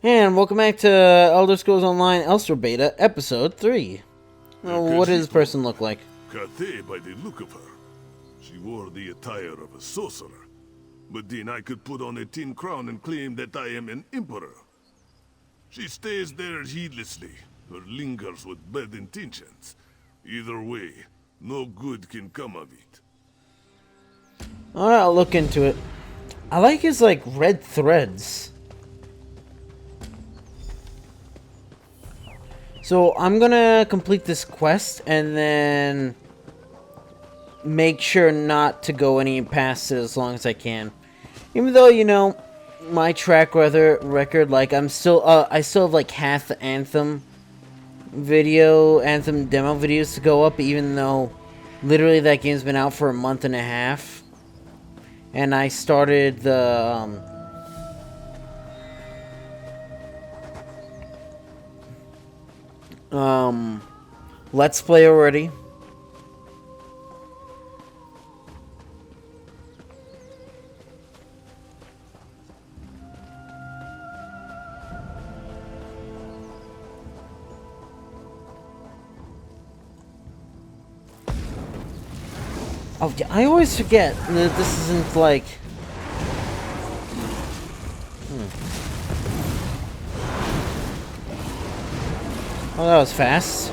And welcome back to Elder Scrolls Online Elswyr Beta, Episode 3. What does this person look like? Kate by the look of her. She wore the attire of a sorcerer. But then I could put on a tin crown and claim that I am an emperor. She stays there heedlessly, or lingers with bad intentions. Either way, no good can come of it. Alright, I'll look into it. I like his, red threads. So, I'm gonna complete this quest, and then make sure not to go any past it as long as I can. Even though, you know, my track record, I still have, half the Anthem demo videos to go up, even though literally that game's been out for a month and a half. And I started the, Let's Play already. Oh, yeah, I always forget that this isn't like... Oh, that was fast.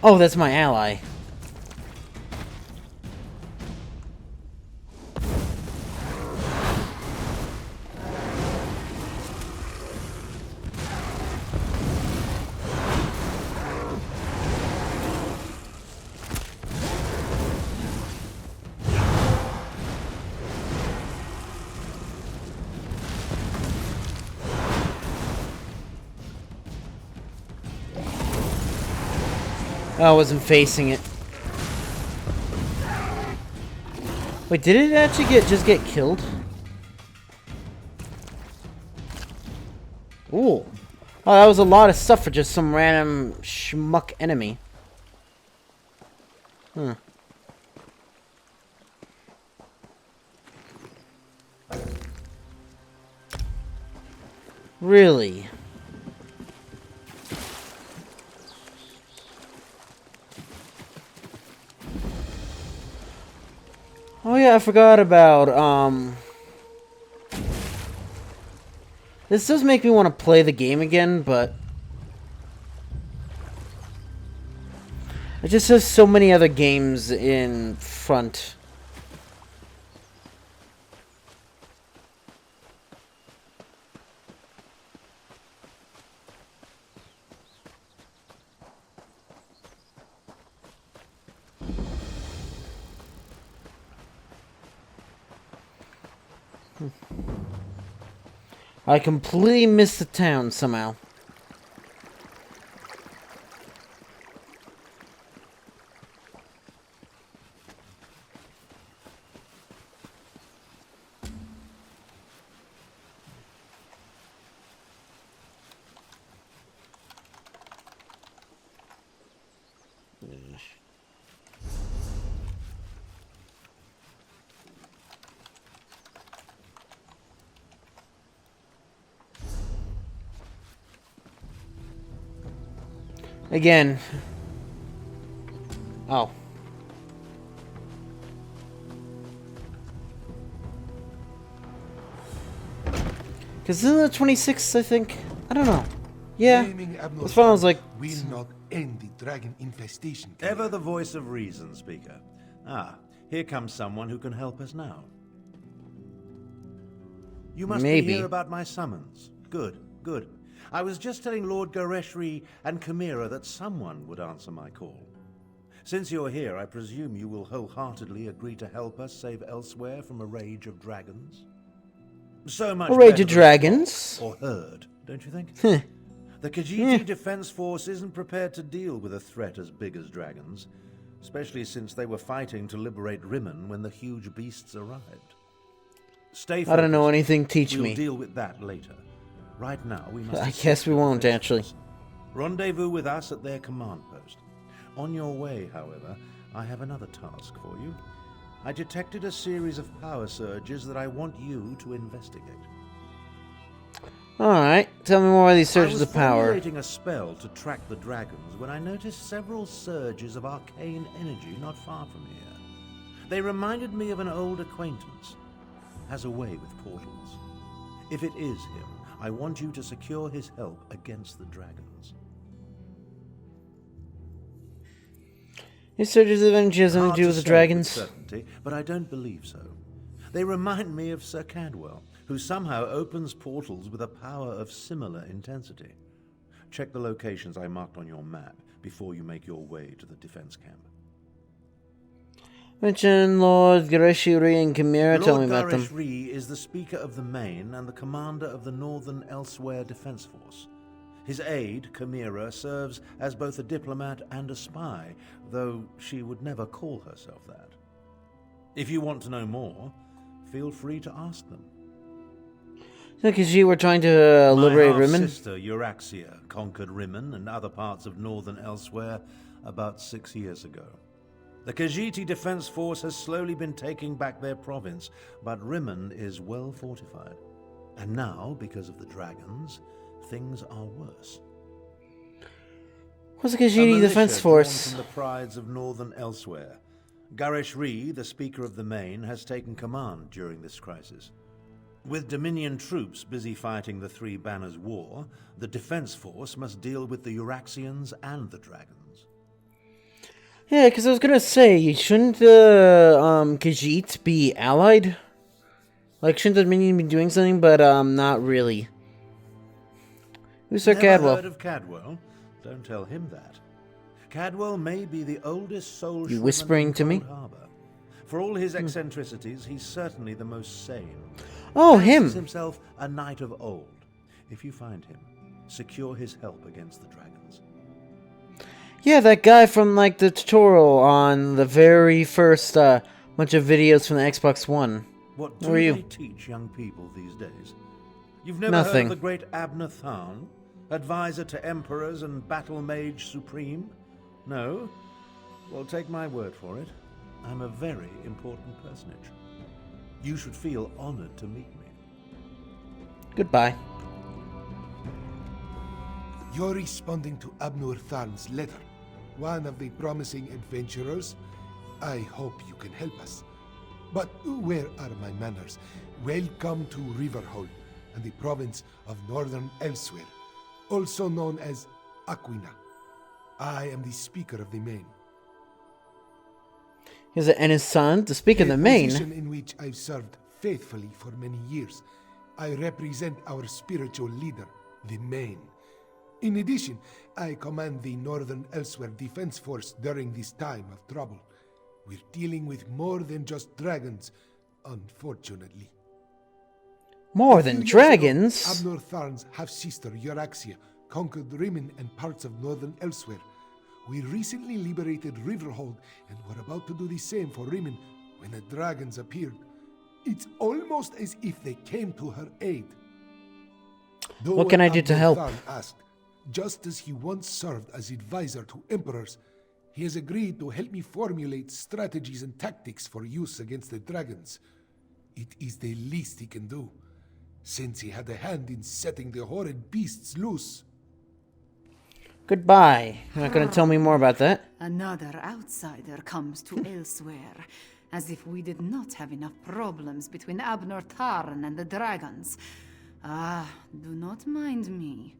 Oh, that's my ally. Oh, I wasn't facing it. Wait, did it actually just get killed? Ooh. Oh, that was a lot of stuff for just some random schmuck enemy. Really? Oh yeah, I forgot about, this does make me want to play the game again, but... it just has so many other games in front. I completely missed the town somehow. Again. Oh. Because isn't it the 26th, I think? I don't know. Yeah. As far as will not end the dragon infestation. Ever the voice of reason, speaker. Ah, here comes someone who can help us now. You must be here about my summons. Good, good. I was just telling Lord Gareshri and Chimera that someone would answer my call. Since you're here, I presume you will wholeheartedly agree to help us save Elswyr from a rage of dragons? So much a rage of dragons? Or herd, don't you think? The Khajiit Defense Force isn't prepared to deal with a threat as big as dragons, especially since they were fighting to liberate Rimmon when the huge beasts arrived. Stay focused. I don't know anything, teach we'll me. Deal with that later. Right now, we must... I guess we won't, actually. Rendezvous with us at their command post. On your way, however, I have another task for you. I detected a series of power surges that I want you to investigate. Alright, tell me more of these surges of I was power. formulating a spell to track the dragons when I noticed several surges of arcane energy not far from here. They reminded me of an old acquaintance. Has a way with portals. If it is him, I want you to secure his help against the dragons. These surges of energy has something to do with the dragons? Certainty, but I don't believe so. They remind me of Sir Cadwell, who somehow opens portals with a power of similar intensity. Check the locations I marked on your map before you make your way to the defense camp. Mention Lord Gareshuri and Chimera. Tell me about them. Lord Gareshuri is the Speaker of the Main and the commander of the Northern Elswyr Defense Force. His aide, Chimera, serves as both a diplomat and a spy, though she would never call herself that. If you want to know more, feel free to ask them. So, because you were trying to liberate Rimmon? My sister Euraxia conquered Rimmon and other parts of northern Elswyr about 6 years ago. The Khajiiti Defense Force has slowly been taking back their province, but Rimmon is well fortified. And now, because of the dragons, things are worse. What's the Khajiiti Defense Force? From the prides of northern Elswyr. Gareshri, the Speaker of the Main, has taken command during this crisis. With Dominion troops busy fighting the Three Banners War, the Defense Force must deal with the Euraxians and the dragons. Yeah, because I was gonna say, shouldn't the Khajiit be allied? Like, shouldn't the Dominion be doing something, but not really. Who's Sir Cadwell? Never heard of Cadwell? Don't tell him that. Cadwell may be the oldest soul You whispering to me? Harbor. For all his eccentricities, he's certainly the most sane. Oh, He him! fancies himself a knight of old. If you find him, secure his help against the dragons. Yeah, that guy from, like, the tutorial on the very first bunch of videos from the Xbox One. What do Who are you? they teach young people these days? You've never Nothing. heard of the great Abner Tharn, advisor to emperors and battle mage supreme? No? Well, take my word for it. I'm a very important personage. You should feel honored to meet me. Goodbye. You're responding to Abner Tharn's letter. One of the promising adventurers. I hope you can help us. But where are my manners? Welcome to Riverhold and the province of Northern Elswyr, also known as Aquina. I am the Speaker of the Main. And his son, to speak of the Main. A position in which I've served faithfully for many years. I represent our spiritual leader, the Main. In addition, I command the Northern Elswyr Defense Force during this time of trouble. We're dealing with more than just dragons, unfortunately. More than dragons? Abner Tharn's half-sister, Euraxia, conquered Rimmon and parts of Northern Elswyr. We recently liberated Riverhold, and were about to do the same for Rimmon when the dragons appeared. It's almost as if they came to her aid. Though What can I do to Abner help? Tharn asked, just as he once served as advisor to emperors, he has agreed to help me formulate strategies and tactics for use against the dragons. It is the least he can do, since he had a hand in setting the horrid beasts loose. Goodbye. You're not going to tell me more about that? Another outsider comes to Elswyr, as if we did not have enough problems between Abner Tharn and the dragons. Ah, do not mind me.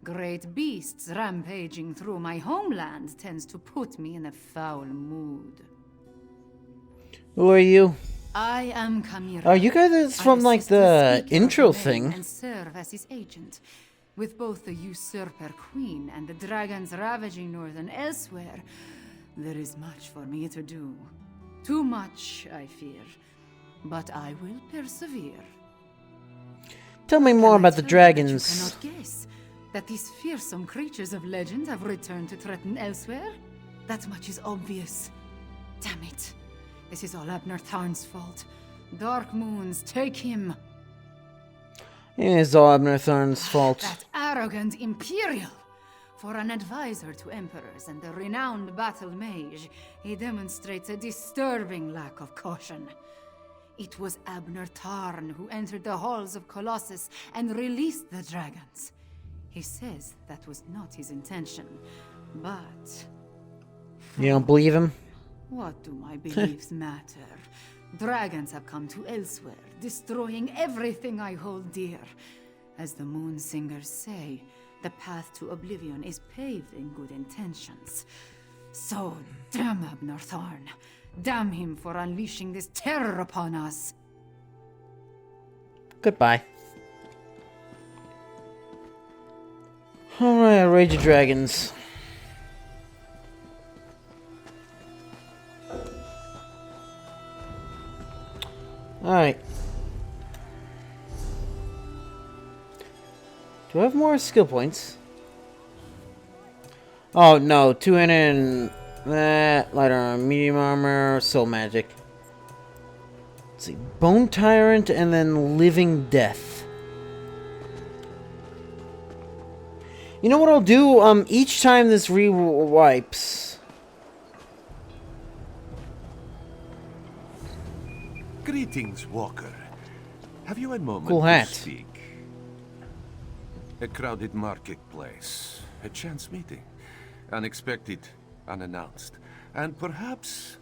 Great beasts rampaging through my homeland tends to put me in a foul mood. Who are you? I am Chimera. Oh, you guys from, like, the intro thing. And serve as his agent. With both the usurper queen and the dragons ravaging northern Elswyr, there is much for me to do. Too much, I fear. But I will persevere. Tell me more about the Can I tell you dragons. that you cannot guess that these fearsome creatures of legend have returned to threaten Elswyr? That much is obvious. Damn it. This is all Abner Tharn's fault. Dark moons, take him. It is all Abner Tharn's fault. That arrogant Imperial! For an advisor to emperors and a renowned battle mage, he demonstrates a disturbing lack of caution. It was Abner Tarn who entered the halls of Colossus and released the dragons. He says that was not his intention, but... You don't believe him? What do my beliefs matter? Dragons have come to Elswyr, destroying everything I hold dear. As the Moon Singers say, the path to oblivion is paved in good intentions. So, damn Abner Tarn. Damn him for unleashing this terror upon us. Goodbye. Alright, Rage of Dragons. Alright. Do I have more skill points? Oh no, 200 and that, light armor, medium armor, soul magic. Let's see, Bone Tyrant and then Living Death. You know what I'll do? Each time this re-wipes. Greetings, Walker. Have you a moment Cool hat. to speak? A crowded marketplace, a chance meeting, unexpected, unannounced, and perhaps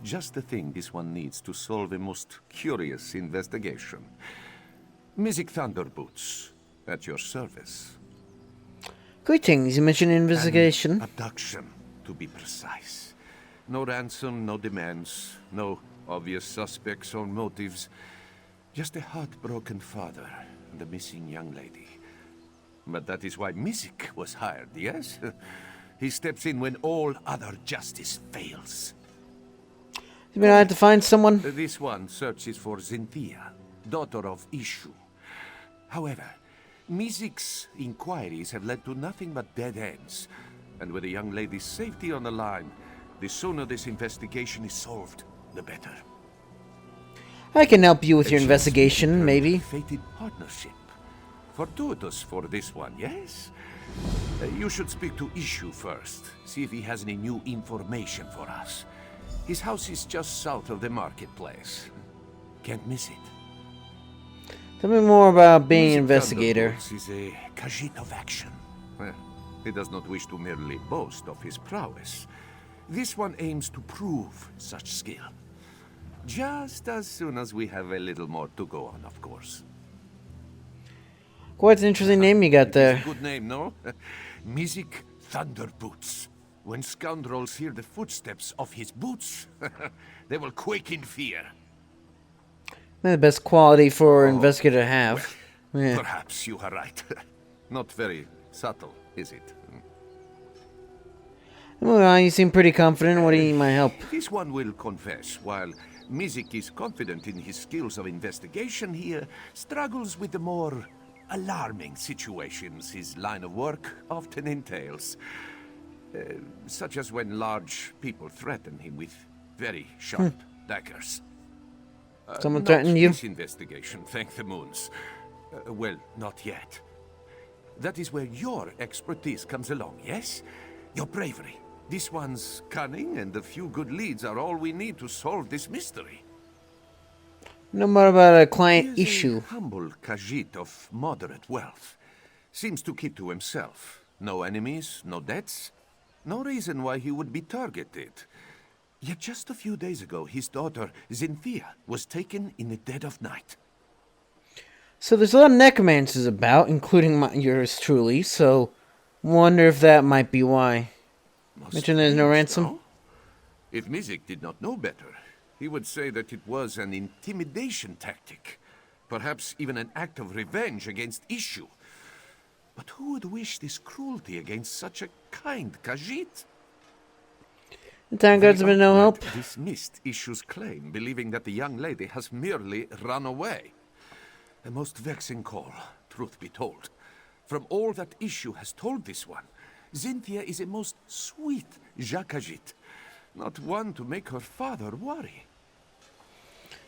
just the thing this one needs to solve a most curious investigation. Mystic Thunderboots, at your service. Greetings, you mentioned investigation. An abduction, to be precise. No ransom, no demands, no obvious suspects or motives. Just a heartbroken father and a missing young lady. But that is why Mystic was hired, yes? He steps in when all other justice fails. You mean I had to find someone? This one searches for Zinthia, daughter of Ishu. However, Mystic's inquiries have led to nothing but dead ends. And with a young lady's safety on the line, the sooner this investigation is solved, the better. I can help you with your investigation, maybe. Fated partnership. Fortuitous for this one, yes? You should speak to Ishu first. See if he has any new information for us. His house is just south of the marketplace. Can't miss it. Tell me more about being an Mystic investigator. Thunderbolts is a Khajiit of action. Well, he does not wish to merely boast of his prowess. This one aims to prove such skill. Just as soon as we have a little more to go on, of course. Quite an interesting name you got It is there. a good name, no? Mystic Thunderboots. When scoundrels hear the footsteps of his boots, they will quake in fear. The best quality for an investigator to have. Yeah. Perhaps you are right. Not very subtle, is it? Well, you seem pretty confident. What do you need my help? This one will confess, while Mystic is confident in his skills of investigation, he struggles with the more alarming situations his line of work often entails. Such as when large people threaten him with very sharp daggers. Someone Not threatened you? this investigation, thank the moons. Well, not yet. That is where your expertise comes along, yes? Your bravery. This one's cunning and a few good leads are all we need to solve this mystery. No more about a He client is issue. a humble Khajiit of moderate wealth. Seems to keep to himself. No enemies, no debts. No reason why he would be targeted. Yet just a few days ago, his daughter, Zinthia, was taken in the dead of night. So there's a lot of necromancers about, including yours truly, so wonder if that might be why. Mention there's no Strange, ransom? no? If Mystic did not know better, he would say that it was an intimidation tactic. Perhaps even an act of revenge against Ishu. But who would wish this cruelty against such a kind Khajiit? The town guards have been no help. Dismissed Ishu's claim, believing that the young lady has merely run away. A most vexing call, truth be told. From all that Ishu has told this one, Zinthia is a most sweet Khajiit, not one to make her father worry.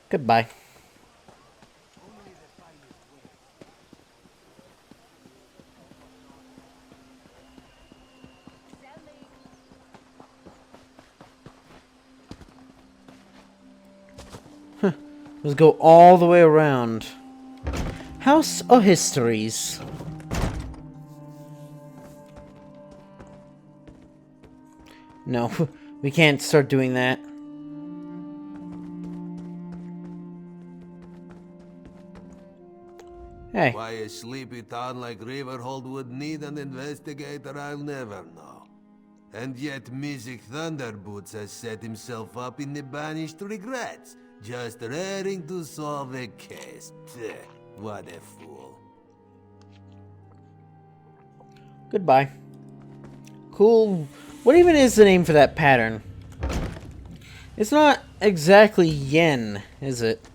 Goodbye. Let's go all the way around. House of Histories. No, we can't start doing that. Hey. Why a sleepy town like Riverhold would need an investigator, I'll never know. And yet Mystic Thunderboots has set himself up in the Banished Regrets, just raring to solve a case. Pfft, what a fool. Goodbye. Cool. What even is the name for that pattern? It's not exactly yen, is it?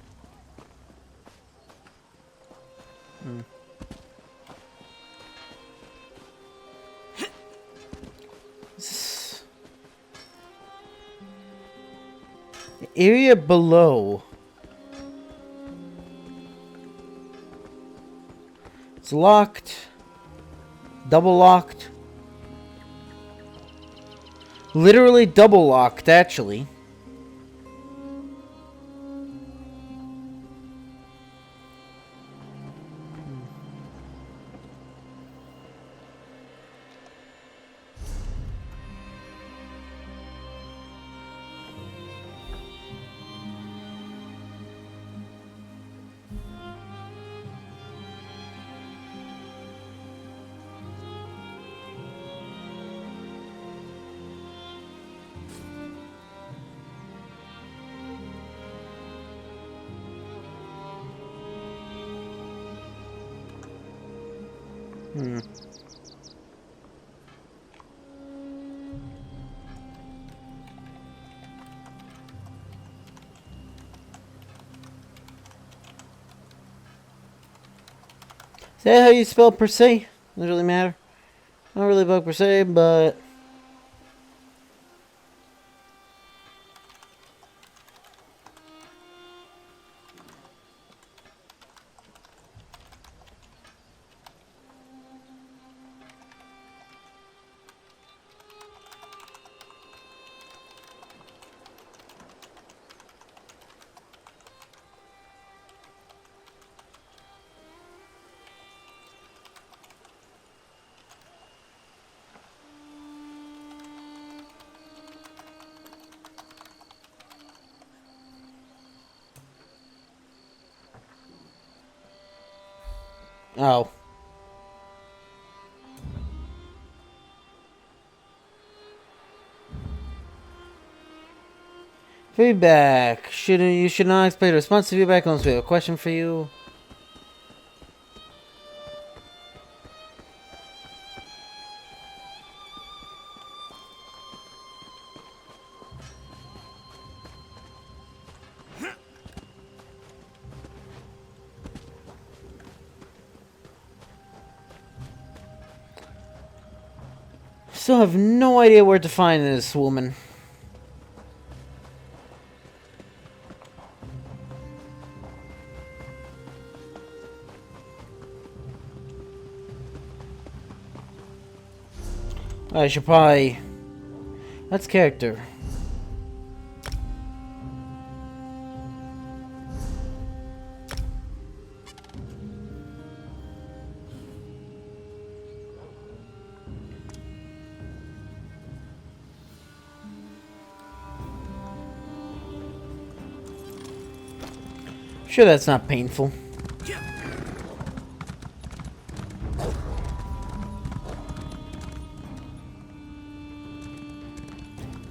The area below. It's locked. Double locked. Literally double locked, actually. Is that how you spell per se? Doesn't really matter. Not really about per se, but oh. Feedback. You should not expect a response to feedback unless we have a question for you. Still have no idea where to find this woman. I should probably... That's character. Sure, that's not painful.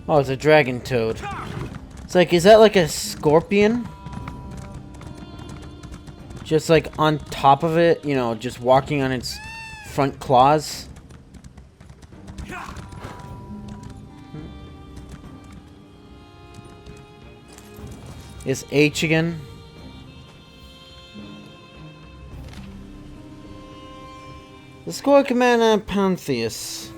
Oh, it's a dragon toad. It's like, is that like a scorpion? Just like on top of it, you know, just walking on its front claws. Is H again? The score commander Pantheus.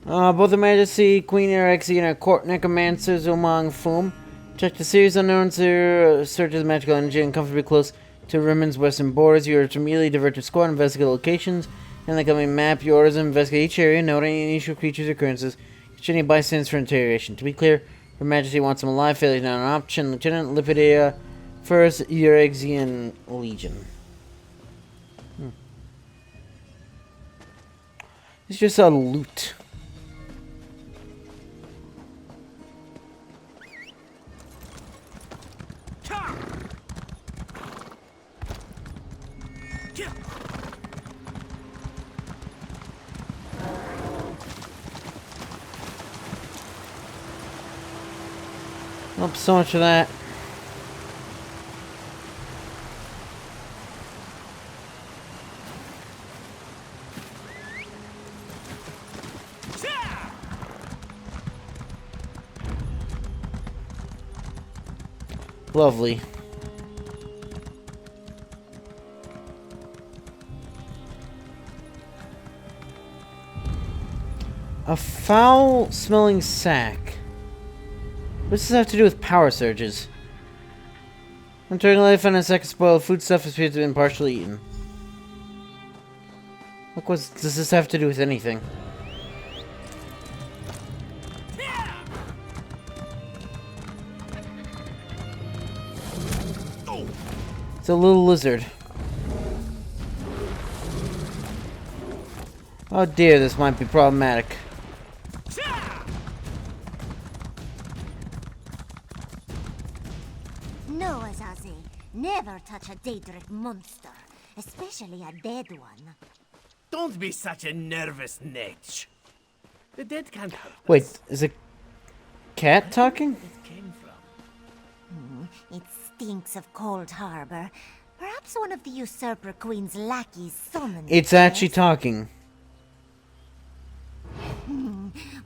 Both Her Majesty, Queen Erexi, and our court necromancers among whom check the series unknown to searches magical energy and comfortably close to Rimmond's western borders. You are to immediately divert your squad and investigate locations and the coming map. Yours and investigate each area, noting any unusual creatures or occurrences. Catch any bystanders for interrogation. To be clear, Her Majesty wants him alive. Failure is not an option. Lieutenant Lipidia, 1st Eurexian Legion. It's just a loot. Oh, so much for that. Lovely. A foul-smelling sack. What does this have to do with power surges? Entering life on a second spoiled foodstuff appears to have been partially eaten. Look, what does this have to do with anything? It's a little lizard. Oh dear, this might be problematic. No, Azazi. Never touch a Daedric monster. Especially a dead one. Don't be such a nervous netch. The dead can't hurt us. Wait, is a cat talking? It came from. It stinks of Cold Harbor. Perhaps one of the Usurper Queen's lackeys summoned It's it, actually yes? talking.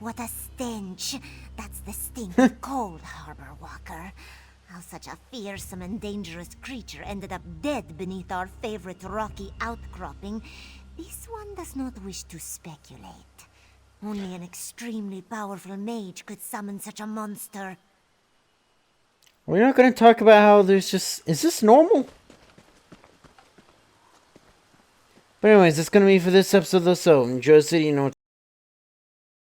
What a stench. That's the stink of Cold Harbor, Walker. How such a fearsome and dangerous creature ended up dead beneath our favorite rocky outcropping, this one does not wish to speculate. Only an extremely powerful mage could summon such a monster. We're not going to talk about how there's just... Is this normal? But anyways, that's going to be for this episode of the show. Enjoy the city, you know